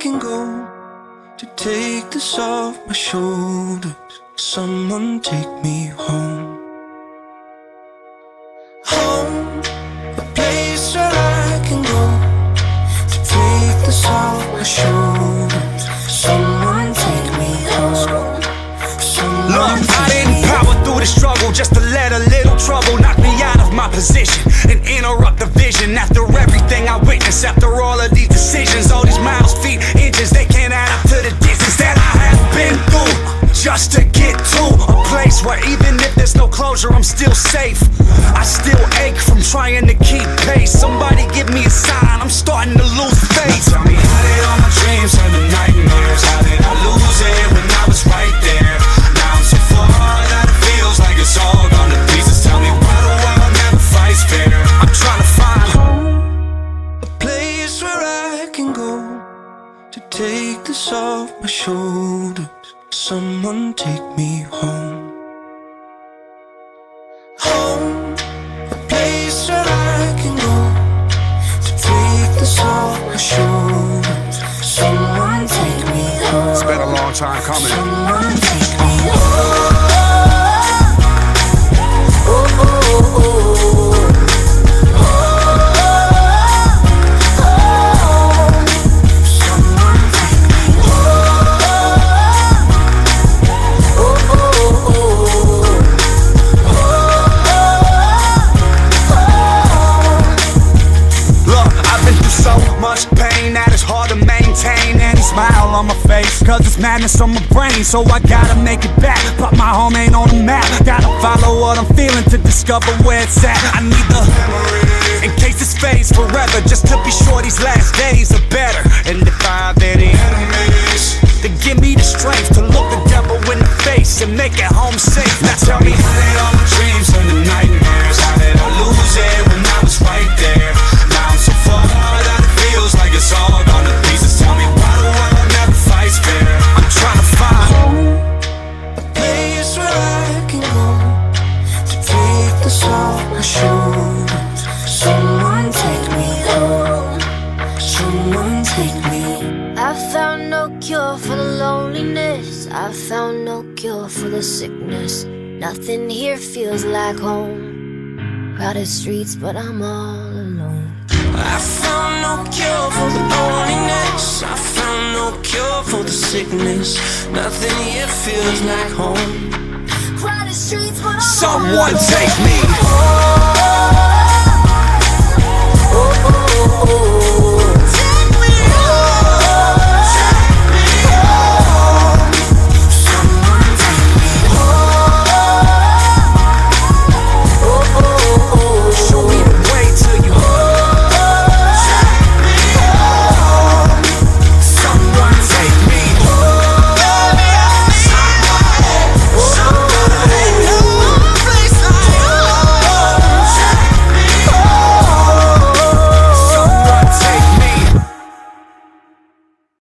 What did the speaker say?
can go to take this off my shoulders? Someone take me home. Home, a place where I can go to take this off my shoulders. Someone take me home. Look, I didn't power through the struggle just to let a little trouble knock me out of my position and interrupt the vision. After everything I witnessed, after all of these decisions, all these miles, feet, inches, they can't add up to the distance that I have been through just to get to a place where even if there's no closure, I'm still safe. I still ache from trying to keep pace. Somebody give me a sign, I'm starting to lose faith. Tell me, how did all my dreams turn to nightmares? How did I lose it when I was right there? Now I'm so far that it feels like it's all gone to pieces. Tell me, why the world never fights fair? I'm trying to find a place where I can go to take this off my shoulders. Someone take me home. Home, a place where I can go to take this off my shoulders. Someone take me home. It's been a long time coming. Someone take me home. Smile on my face, cause it's madness on my brain. So I gotta make it back, but my home ain't on the map. Gotta follow what I'm feeling to discover where it's at. I need the memories, in case this fades forever, just to be sure these last days are better. And if I have any enemies, then give me the strength to look the devil in the face and make it home safe. Now tell me, how did all my dreams turn to nightmares? How did I lose it when I was right there? Now I'm so far that it feels like it's all gone to pieces. Tell me, why the world never fights fair? I'm trying to find a place where I can go to take this off my shoulders. Someone take me home. Someone take me. I found no cure for the loneliness. I found no cure for the sickness. Nothing here feels like home. Crowded streets, but I'm all alone. I found no cure for the loneliness. I found no cure for the sickness. Nothing here feels like home. Crowded streets, but I'm someone all alone. take me home.